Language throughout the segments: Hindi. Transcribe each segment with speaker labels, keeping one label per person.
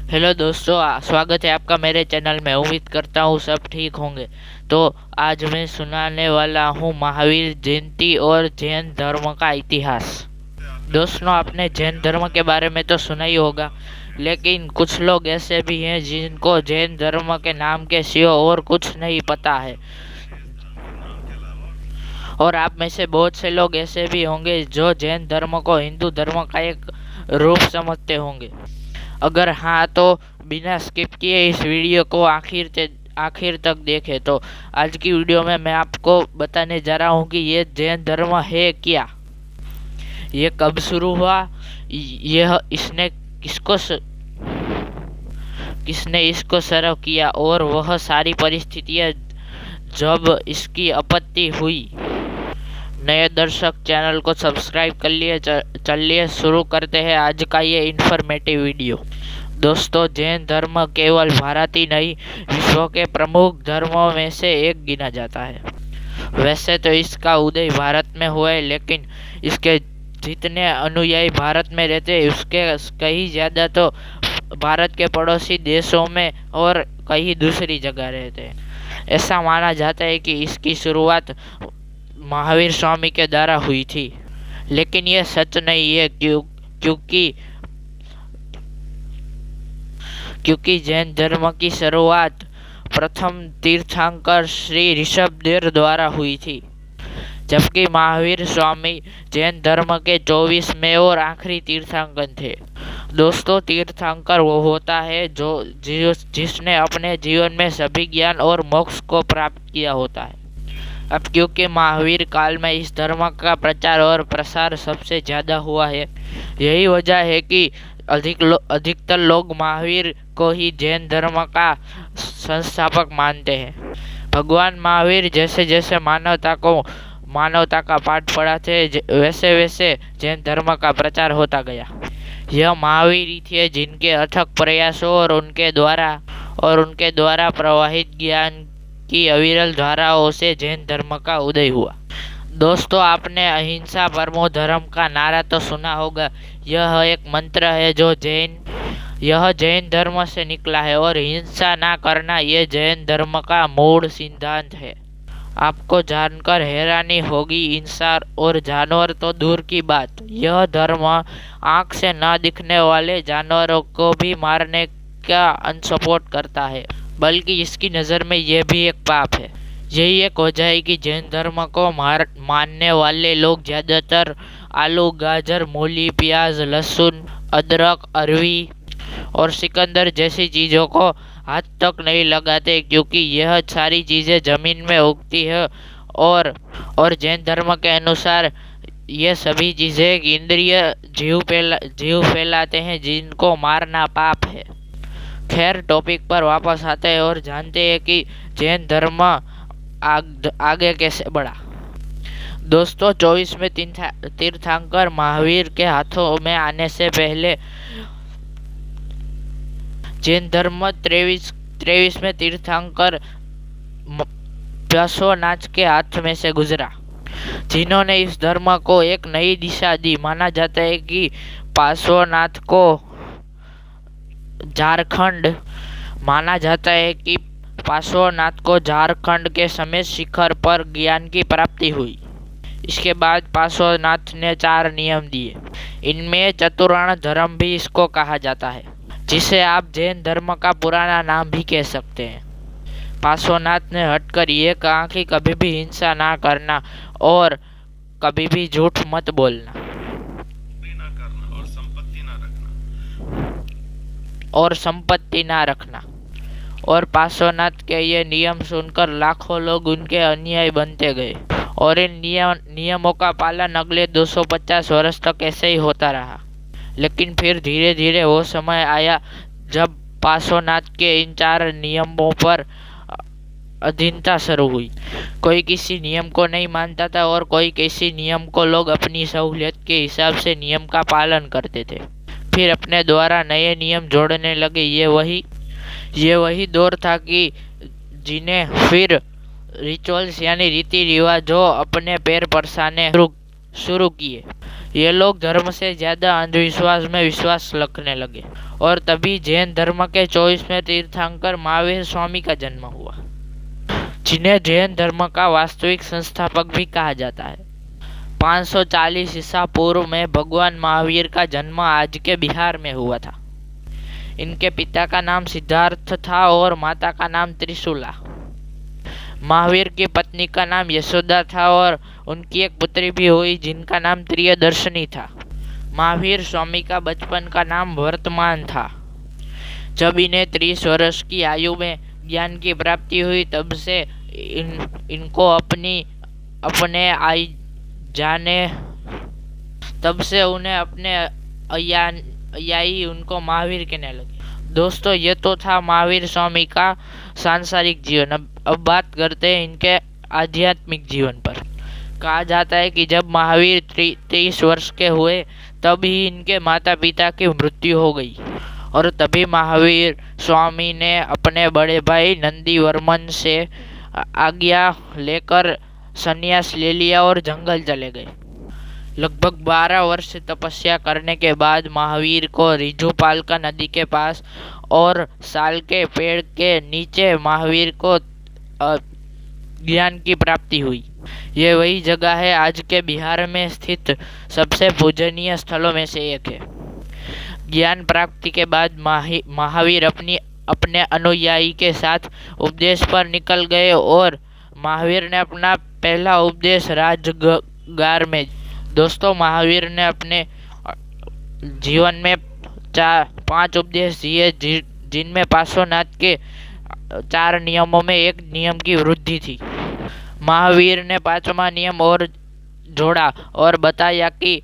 Speaker 1: हेलो दोस्तों, स्वागत है आपका मेरे चैनल में। उम्मीद करता हूँ सब ठीक होंगे। तो आज मैं सुनाने वाला हूँ महावीर जयंती और जैन धर्म का इतिहास। दोस्तों, आपने जैन धर्म के बारे में तो सुना ही होगा, लेकिन कुछ लोग ऐसे भी हैं जिनको जैन धर्म के नाम के सिवा और कुछ नहीं पता है। और आप में से बहुत से लोग ऐसे भी होंगे जो जैन धर्म को हिंदू धर्म का एक रूप समझते होंगे। अगर हाँ, तो बिना स्किप किए इस वीडियो को आखिर तक देखें। तो आज की वीडियो में मैं आपको बताने जा रहा हूँ कि ये जैन धर्म है क्या, ये कब शुरू हुआ, यह किसने इसको सर्व किया और वह सारी परिस्थितियाँ जब इसकी आपत्ति हुई। नए दर्शक चैनल को सब्सक्राइब कर लिए। चलिए शुरू करते हैं आज का ये इन्फॉर्मेटिव वीडियो। दोस्तों, जैन धर्म केवल भारत ही नहीं, विश्व के प्रमुख धर्मों में से एक गिना जाता है। वैसे तो इसका उदय भारत में हुआ है, लेकिन इसके जितने अनुयायी भारत में रहते हैं उसके कहीं ज़्यादा तो भारत के पड़ोसी देशों में और कहीं दूसरी जगह रहते हैं। ऐसा माना जाता है कि इसकी शुरुआत महावीर स्वामी के द्वारा हुई थी, लेकिन यह सच नहीं है। क्योंकि जैन धर्म की शुरुआत प्रथम तीर्थंकर श्री ऋषभदेव द्वारा हुई थी, जबकि महावीर स्वामी जैन धर्म के 24वें और आखिरी तीर्थंकर थे। दोस्तों, तीर्थंकर वो होता है जिसने अपने जीवन में सभी ज्ञान और मोक्ष को प्राप्त किया होता है। अब क्योंकि महावीर काल में इस धर्म का प्रचार और प्रसार सबसे ज़्यादा हुआ है, यही वजह है कि अधिकतर लोग महावीर को ही जैन धर्म का संस्थापक मानते हैं। भगवान महावीर जैसे जैसे मानवता का पाठ पढ़ाते वैसे वैसे जैन धर्म का प्रचार होता गया। यह महावीर ही थे जिनके अथक प्रयासों और उनके द्वारा प्रवाहित ज्ञान की अविरल धाराओं से जैन धर्म का उदय हुआ। दोस्तों, आपने अहिंसा परमो धर्म का नारा तो सुना होगा। यह एक मंत्र है जो जैन धर्म से निकला है, और हिंसा ना करना यह जैन धर्म का मूल सिद्धांत है। आपको जानकर हैरानी होगी, इंसान और जानवर तो दूर की बात, यह धर्म आँख से न दिखने वाले जानवरों को भी मारने का अनसपोर्ट करता है, बल्कि इसकी नज़र में यह भी एक पाप है। यही एक वजह है कि जैन धर्म को मानने वाले लोग ज़्यादातर आलू, गाजर, मूली, प्याज, लहसुन, अदरक, अरवी और सिकंदर जैसी चीज़ों को हाथ तक नहीं लगाते, क्योंकि यह सारी चीज़ें ज़मीन में उगती है और जैन धर्म के अनुसार ये सभी चीज़ें इंद्रिय जीव फैलाते हैं, जिनको मारना पाप है। खैर, टॉपिक पर वापस आते हैं और जानते हैं कि जैन धर्म आगे कैसे बढ़ा। दोस्तों, 24वें तीर्थंकर महावीर के हाथों में आने से पहले जैन धर्म 23वें तीर्थंकर पार्श्वनाथ के हाथ में से गुजरा, जिन्होंने इस धर्म को एक नई दिशा दी। माना जाता है कि पार्श्वनाथ को झारखंड के समेत शिखर पर ज्ञान की प्राप्ति हुई। इसके बाद पार्श्वनाथ ने 4 नियम दिए। इनमें चतुरार्ण धर्म भी इसको कहा जाता है, जिसे आप जैन धर्म का पुराना नाम भी कह सकते हैं। पार्श्वनाथ ने हटकर ये कहा कि कभी भी हिंसा ना करना और कभी भी झूठ मत बोलना और संपत्ति ना रखना। और पार्श्वनाथ के ये नियम सुनकर लाखों लोग उनके अनुयायी बनते गए, और इन नियमों का पालन अगले 250 वर्ष तक ऐसे ही होता रहा। लेकिन फिर धीरे धीरे वो समय आया जब पार्श्वनाथ के इन 4 नियमों पर अधीनता शुरू हुई। कोई किसी नियम को नहीं मानता था, और कोई किसी नियम को लोग अपनी सहूलियत के हिसाब से नियम का पालन करते थे, फिर अपने द्वारा नए नियम जोड़ने लगे। ये वही दौर था कि जिन्हें फिर रिचुअल्स यानी रीति रिवाज जो अपने पैर बरसाने शुरू किए। ये लोग धर्म से ज्यादा अंधविश्वास में विश्वास रखने लगे और तभी जैन धर्म के 24वें तीर्थंकर महावीर स्वामी का जन्म हुआ, जिन्हें जैन धर्म का वास्तविक संस्थापक भी कहा जाता है। 540 ईसा पूर्व में भगवान महावीर का जन्म आज के बिहार में हुआ था। इनके पिता का नाम सिद्धार्थ था और माता का नाम त्रिशूला। महावीर की पत्नी का नाम यशोदा था और उनकी एक पुत्री भी हुई जिनका नाम प्रियदर्शनी था। महावीर स्वामी का बचपन का नाम वर्तमान था। जब इन्हें 30 वर्ष की आयु में ज्ञान की प्राप्ति हुई तब से इनको अपने आई जाने तब से उन्हें अपने अयाई उनको महावीर कहने लगे। दोस्तों, ये तो था महावीर स्वामी का सांसारिक जीवन। अब बात करते हैं इनके आध्यात्मिक जीवन पर। कहा जाता है कि जब महावीर 30 वर्ष के हुए तब ही इनके माता पिता की मृत्यु हो गई और तभी महावीर स्वामी ने अपने बड़े भाई नंदीवर्मन से आज्ञा लेकर संन्यास ले लिया और जंगल चले गए। लगभग 12 वर्ष तपस्या करने के बाद महावीर को रिजुपालका नदी के पास और साल के पेड़ के नीचे महावीर को ज्ञान की प्राप्ति हुई। ये वही जगह है आज के बिहार में स्थित सबसे पूजनीय स्थलों में से एक है। ज्ञान प्राप्ति के बाद महावीर अपने अनुयायी के साथ उपदेश पर निकल गए और महावीर ने अपना पहला उपदेश राजगार में। दोस्तों, महावीर ने अपने जीवन में 5 उपदेश दिए जिनमें पार्श्वनाथ के 4 नियमों में एक नियम की वृद्धि थी। महावीर ने 5वां नियम और जोड़ा और बताया कि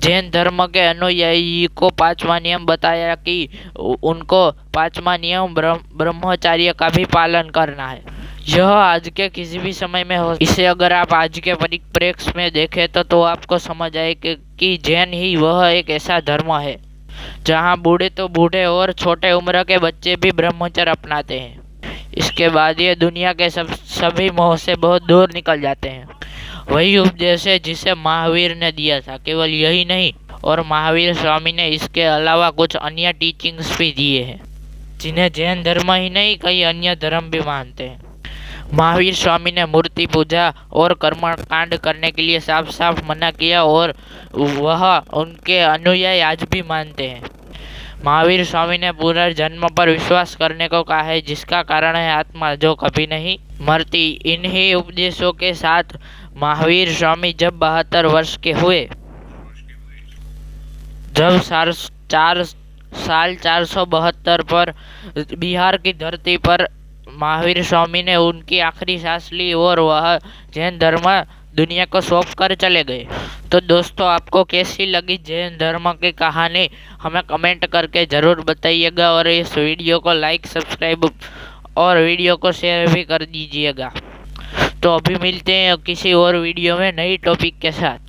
Speaker 1: जैन धर्म के अनुयायी को 5वां नियम बताया कि उनको 5वां नियम ब्रह्मचर्य का भी पालन करना है। यह आज के किसी भी समय में हो। इसे अगर आप आज के परिप्रेक्ष्य में देखें तो आपको समझ आए कि जैन ही वह एक ऐसा धर्म है जहाँ बूढ़े तो बूढ़े और छोटे उम्र के बच्चे भी ब्रह्मचर्य अपनाते हैं। इसके बाद ये दुनिया के सभी मोह से बहुत दूर निकल जाते हैं। वही उपदेश है जिसे महावीर ने दिया था। केवल यही नहीं, और महावीर स्वामी ने इसके अलावा कुछ अन्य टीचिंग्स भी दिए हैं जिन्हें जैन धर्म ही नहीं कई अन्य धर्म भी मानते हैं। महावीर स्वामी ने मूर्ति पूजा और कर्मकांड करने के लिए साफ साफ मना किया और वह उनके अनुयायी आज भी मानते हैं। महावीर स्वामी ने पुनर्जन्म पर विश्वास करने को कहा है, जिसका कारण है आत्मा जो कभी नहीं मरती। इन्हीं उपदेशों के साथ महावीर स्वामी जब 72 वर्ष के हुए, जब 472 पर बिहार की धरती पर महावीर स्वामी ने उनकी आखिरी सांस ली और वह जैन धर्म दुनिया को सौंप कर चले गए। तो दोस्तों, आपको कैसी लगी जैन धर्म की कहानी हमें कमेंट करके ज़रूर बताइएगा और इस वीडियो को लाइक, सब्सक्राइब और वीडियो को शेयर भी कर दीजिएगा। तो अभी मिलते हैं किसी और वीडियो में नई टॉपिक के साथ।